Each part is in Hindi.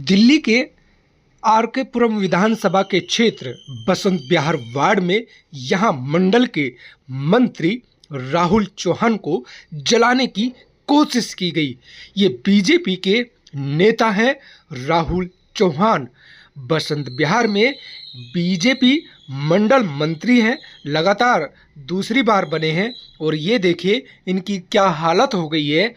दिल्ली के आर के पुरम विधानसभा के क्षेत्र बसंत विहार वार्ड में यहां मंडल के मंत्री राहुल चौहान को जलाने की कोशिश की गई। ये बीजेपी के नेता हैं राहुल चौहान। बसंत विहार में बीजेपी मंडल मंत्री हैं, लगातार दूसरी बार बने हैं और ये देखिए इनकी क्या हालत हो गई है।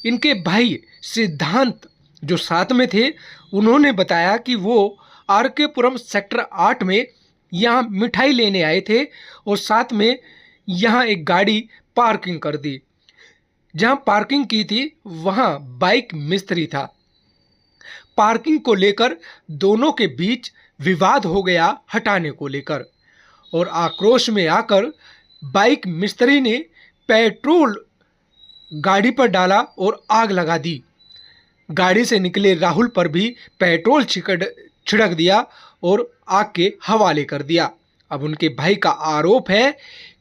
इनके भाई सिद्धांत जो साथ में थे, उन्होंने बताया कि वो आर के पुरम सेक्टर 8 में यहाँ मिठाई लेने आए थे और साथ में यहाँ एक गाड़ी पार्किंग कर दी। जहाँ पार्किंग की थी वहाँ बाइक मिस्त्री था। पार्किंग को लेकर दोनों के बीच विवाद हो गया हटाने को लेकर, और आक्रोश में आकर बाइक मिस्त्री ने पेट्रोल गाड़ी पर डाला और आग लगा दी। गाड़ी से निकले राहुल पर भी पेट्रोल छिड़क दिया और आग के हवाले कर दिया। अब उनके भाई का आरोप है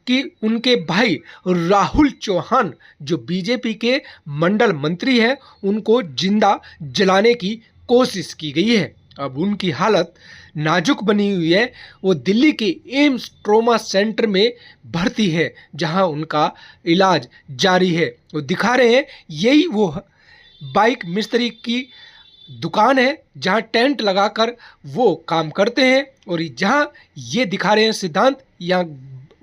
कि उनके भाई राहुल चौहान जो बीजेपी के मंडल मंत्री हैं, उनको जिंदा जलाने की कोशिश की गई है। अब उनकी हालत नाजुक बनी हुई है। वो दिल्ली के एम्स ट्रॉमा सेंटर में भर्ती है, जहां उनका इलाज जारी है। वो दिखा रहे हैं, यही वो बाइक मिस्त्री की दुकान है जहां टेंट लगाकर वो काम करते हैं। और जहां ये दिखा रहे हैं सिद्धांत, यहाँ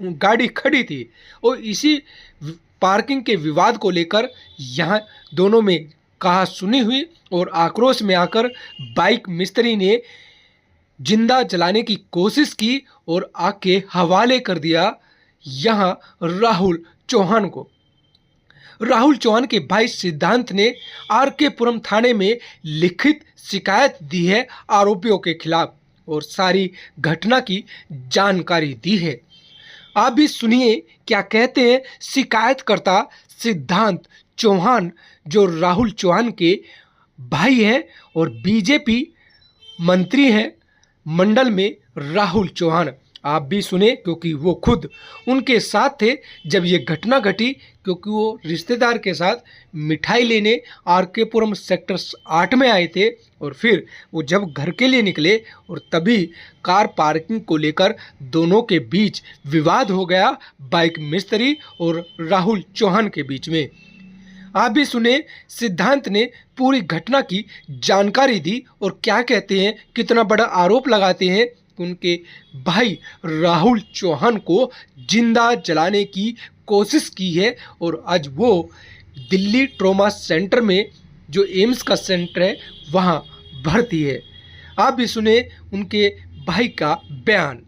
गाड़ी खड़ी थी और इसी पार्किंग के विवाद को लेकर यहाँ दोनों में कहा सुनी हुई और आक्रोश में आकर बाइक मिस्त्री ने जिंदा जलाने की कोशिश की और आग के हवाले कर दिया यहाँ राहुल चौहान को। राहुल चौहान के भाई सिद्धांत ने आर के पुरम थाने में लिखित शिकायत दी है आरोपियों के खिलाफ और सारी घटना की जानकारी दी है। आप भी सुनिए क्या कहते हैं शिकायतकर्ता सिद्धांत चौहान, जो राहुल चौहान के भाई हैं और बीजेपी मंत्री हैं मंडल में राहुल चौहान। आप भी सुने क्योंकि वो खुद उनके साथ थे जब ये घटना घटी, क्योंकि वो रिश्तेदार के साथ मिठाई लेने आर के पुरम सेक्टर 8 में आए थे और फिर वो जब घर के लिए निकले और तभी कार पार्किंग को लेकर दोनों के बीच विवाद हो गया, बाइक मिस्त्री और राहुल चौहान के बीच में। आप भी सुने सिद्धांत ने पूरी घटना की जानकारी दी और क्या कहते हैं, कितना बड़ा आरोप लगाते हैं। उनके भाई राहुल चौहान को जिंदा जलाने की कोशिश की है और आज वो दिल्ली ट्रॉमा सेंटर में जो एम्स का सेंटर है वहां भर्ती है। आप भी सुने उनके भाई का बयान।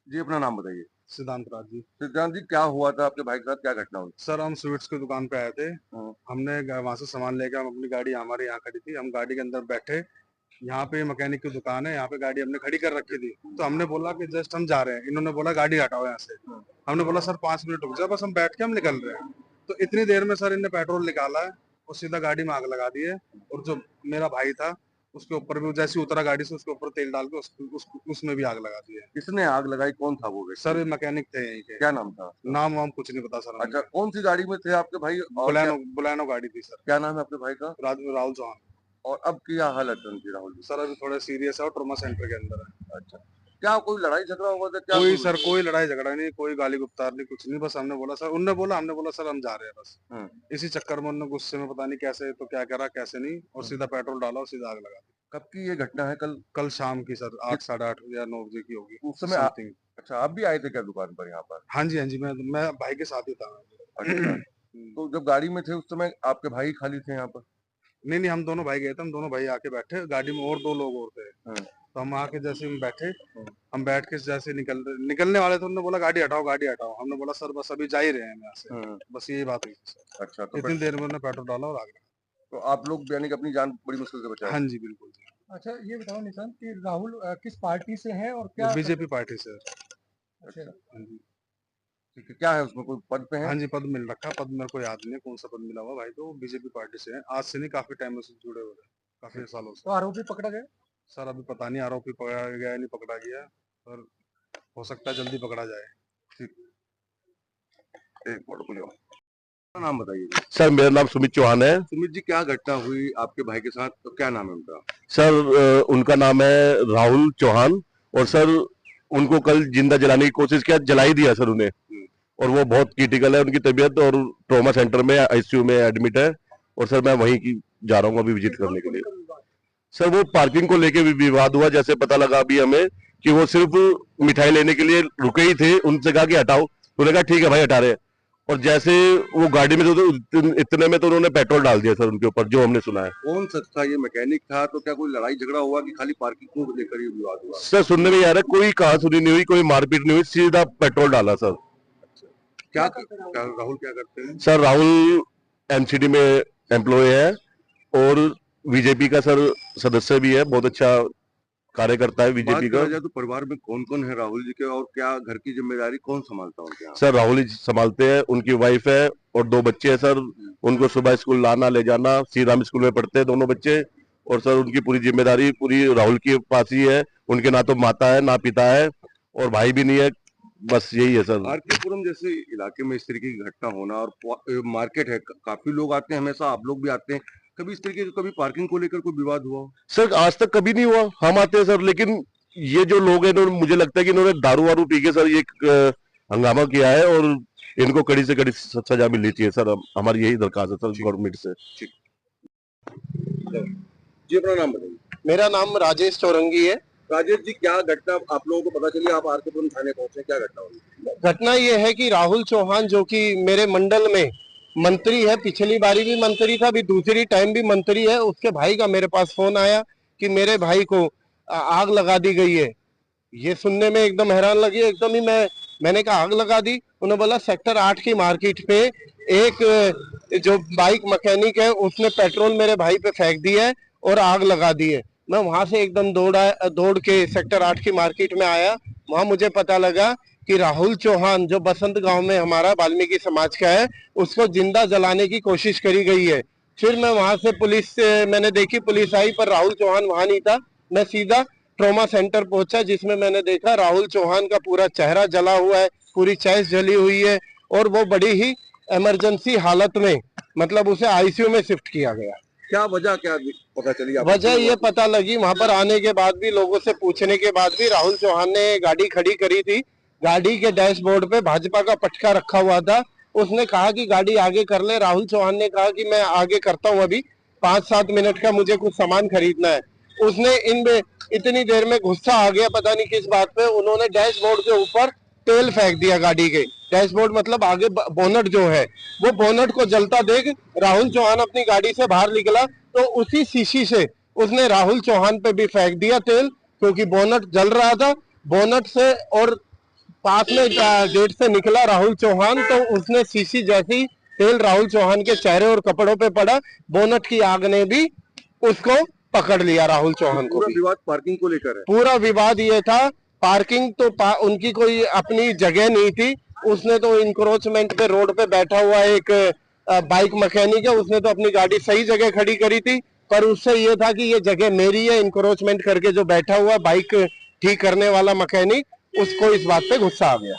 जी अपना नाम बताइए। सिद्धांत राज जी। सिद्धांत जी, क्या हुआ था आपके भाई के साथ, क्या घटना हुई? सर हम स्वीट्स की दुकान पे आए थे। हमने वहां से सामान लेकर, हम अपनी गाड़ी हमारे यहाँ खड़ी थी, हम गाड़ी के अंदर बैठे। यहाँ पे मैकेनिक की दुकान है, यहाँ पे गाड़ी हमने खड़ी कर रखी थी। तो हमने बोला कि जस्ट हम जा रहे हैं। इन्होंने बोला गाड़ी हटाओ यहाँ से। हमने बोला सर 5 मिनट रुक जाओ, बस हम बैठ के हम निकल रहे हैं। तो इतनी देर में सर इन्हें पेट्रोल निकाला है और सीधा गाड़ी में आग लगा दी है। और जो मेरा भाई था उसके ऊपर भी जैसे उतरा गाड़ी से, उसके ऊपर तेल डाल के उसमें भी आग लगा दी है। किसने आग लगाई, कौन था वो व्यक्ति? सर मैकेनिक थे यहीं के। क्या नाम था? नाम वाम कुछ नहीं पता सर। अच्छा, कौन सी गाड़ी में थे आपके भाई? बुलेनो गाड़ी थी सर। क्या नाम है आपके भाई का? राहुल चौहान। और अब क्या हालत है उनकी राहुल जी? सर अभी थोड़ा सीरियस है और ट्रॉमा सेंटर के अंदर है। अच्छा, क्या कोई लड़ाई झगड़ा हुआ था क्या? कोई सर कोई लड़ाई झगड़ा नहीं, कोई गाली गुप्तार नहीं, कुछ नहीं। बस हमने बोला सर, उनने बोला, हमने बोला सर हम जा रहे हैं बस। इसी चक्कर में उन्होंने गुस्से में पता नहीं कैसे तो क्या करा कैसे नहीं, और सीधा पेट्रोल डाला और सीधा आग लगा दी। कब की ये घटना है? कल? कल शाम की सर 8 साढ़े 8 या 9 बजे की होगी उस समय समथिंग। अच्छा, आप भी आए थे क्या दुकान पर यहाँ पर? हाँ जी, हाँ जी, मैं भाई के साथ ही था। अच्छा, तो जब गाड़ी में थे उस समय आपके भाई खाली थे यहाँ पर? नहीं नहीं, हम दोनों भाई गए थे, हम दोनों भाई आके बैठे गाड़ी में, और 2 लोग और थे। हाँ। तो हम आके जैसे हम बैठे, हम बैठ के जैसे निकलने वाले थे, उन्होंने बोला गाड़ी हटाओ गाड़ी हटाओ। हमने बोला सर बस अभी जा ही रहे हैं यहाँ से, बस यही बात हुई थी सर। अच्छा, तो इतनी देर में उन्होंने पेट्रोल डाला और आग लगा। तो आप लोग यानी कि अपनी जान बड़ी मुश्किल से बचाए? हाँ जी, बिल्कुल जी। अच्छा, ये बताओ निशांत कि राहुल किस पार्टी से है और वो क्या बीजेपी पार्टी से है। अच्छा, हाँ जी, ठीक है, क्या है उसमें, कोई पद पे है? हाँ जी, पद मिल रखा। पद मेरे को याद नहीं है कौन सा पद मिला हुआ भाई, तो बीजेपी पार्टी से है। आज से नहीं, काफी टाइम से जुड़े हुए हैं, काफी सालों से। तो आरोपी पकड़ा गया? सर अभी पता नहीं आरोपी पकड़ा गया या नहीं पकड़ा गया, पर हो सकता है जल्दी पकड़ा जाए। एक मिनट रुको जाओ। अपना नाम बताइए जी। सर मेरा नाम सुमित चौहान है। सुमित जी, क्या घटना हुई आपके भाई के साथ, तो क्या नाम है उनका? सर उनका नाम है राहुल चौहान, और सर उनको कल जिंदा जलाने की कोशिश किया, जला ही दिया सर उन्हें। और वो बहुत क्रिटिकल है उनकी तबीयत, और ट्रॉमा सेंटर में आईसीयू में एडमिट है। और सर मैं वहीं की जा रहा हूँ अभी विजिट करने के लिए। सर वो पार्किंग को लेके भी विवाद हुआ, जैसे पता लगा अभी हमें कि वो सिर्फ मिठाई लेने के लिए रुके ही थे, उनसे कहा कि हटाओ, उन्होंने कहा ठीक है भाई हटा रहे हैं। और जैसे वो गाड़ी में तो इतने में तो उन्होंने पेट्रोल डाल दिया सर उनके ऊपर, जो हमने सुना है। कौन सच था? ये मैकेनिक था, तो क्या कोई लड़ाई झगड़ा हुआ कि खाली पार्किंग को लेकर ये विवाद हुआ? सर सुनने में आ रहा है कोई कहासुनी नहीं हुई, कोई मारपीट नहीं हुई, सीधा पेट्रोल डाला सर। राहुल क्या करते हैं? सर राहुल एमसीडी में एम्प्लॉय है, और बीजेपी का सर सदस्य भी है, बहुत अच्छा कार्य करता है बात बीजेपी का। करा जाए तो परिवार में कौन कौन है राहुल जी के, और क्या घर की जिम्मेदारी कौन संभालता है उनके यहाँ? सर राहुल ही संभालते हैं, उनकी वाइफ है और 2 बच्चे हैं सर। उनको सुबह स्कूल लाना ले जाना, श्री राम स्कूल में पढ़ते हैं दोनों बच्चे। और सर उनकी पूरी जिम्मेदारी पूरी राहुल के पास ही है। उनके ना तो माता है ना पिता है, और भाई भी नहीं है, बस यही है सर। आरकेपुरम जैसे इलाके में इस तरीके की घटना होना, और मार्केट है, काफी लोग आते हैं, हमेशा आप लोग भी आते हैं, कभी इस तरीके का कभी पार्किंग को लेकर कोई विवाद हुआ हो? सर आज तक कभी नहीं हुआ, हम आते हैं सर, लेकिन ये जो लोग हैं मुझे लगता है कि इन्होंने दारू वारू पी के सर ये हंगामा किया है, और इनको कड़ी से कड़ी सजा मिलनी चाहिए सर। हमारी यही दरखास्त है सर गवर्नमेंट से। जी, अपना नाम बताइए। मेरा नाम राजेश चौरंगी है। राजेश जी, क्या घटना आप लोगों को पता चली, आप आरकेपुरम थाने पहुंचे, क्या घटना हुई? घटना ये है कि राहुल चौहान जो कि मेरे मंडल में मंत्री है, पिछली बारी भी मंत्री था, अभी दूसरी टाइम भी मंत्री है, उसके भाई का मेरे पास फोन आया कि मेरे भाई को आग लगा दी गई है। ये सुनने में एकदम हैरान लगी, एकदम ही मैंने कहा आग लगा दी? उन्होंने बोला सेक्टर 8 की मार्केट पे एक जो बाइक मैकेनिक है उसने पेट्रोल मेरे भाई पे फेंक दिया है और आग लगा दी है। मैं वहां से एकदम दौड़ के सेक्टर 8 की मार्केट में आया। वहां मुझे पता लगा कि राहुल चौहान जो बसंत गांव में हमारा वाल्मीकि समाज का है, उसको जिंदा जलाने की कोशिश करी गई है। फिर मैं वहां से पुलिस से मैंने देखी, पुलिस आई पर राहुल चौहान वहां नहीं था। मैं सीधा ट्रॉमा सेंटर पहुंचा, जिसमें मैंने देखा राहुल चौहान का पूरा चेहरा जला हुआ है, पूरी चेस्ट जली हुई है, और वो बड़ी ही इमरजेंसी हालत में, मतलब उसे आईसीयू में शिफ्ट किया गया। क्या वजह क्या पता चली आपको? वजह ये पता लगी वहां पर आने के बाद भी, लोगों से पूछने के बाद भी, राहुल चौहान ने गाड़ी खड़ी करी थी, गाड़ी के डैशबोर्ड पे भाजपा का पटका रखा हुआ था। उसने कहा कि गाड़ी आगे कर ले। राहुल चौहान ने कहा कि मैं आगे करता हूं, अभी 5-7 मिनट का मुझे कुछ सामान खरीदना है। उसने इतनी देर में गुस्सा आ गया, पता नहीं किस बात पे, उन्होंने डैशबोर्ड के ऊपर तेल फेंक दिया गाड़ी के। डैशबोर्ड मतलब आगे बोनट जो है, वो बोनट को जलता देख राहुल चौहान अपनी गाड़ी से बाहर निकला, तो उसी शीशी से उसने राहुल चौहान पे भी फेंक दिया तेल, क्योंकि बोनट जल रहा था। बोनट से और पास में गेट से निकला राहुल चौहान, तो उसने शीशी जैसी तेल राहुल चौहान के चेहरे और कपड़ों पे पड़ा। बोनट की आग ने भी उसको पकड़ लिया, राहुल चौहान को। पूरा विवाद पार्किंग को लेकर है? पूरा विवाद ये था, पार्किंग तो उनकी कोई अपनी जगह नहीं थी। उसने तो इंक्रोचमेंट पे रोड पे बैठा हुआ एक बाइक मैकेनिक है, उसने तो अपनी गाड़ी सही जगह खड़ी करी थी, पर उससे ये था कि ये जगह मेरी है। इंक्रोचमेंट करके जो बैठा हुआ बाइक ठीक करने वाला मैकेनिक, उसको इस बात पे गुस्सा आ गया।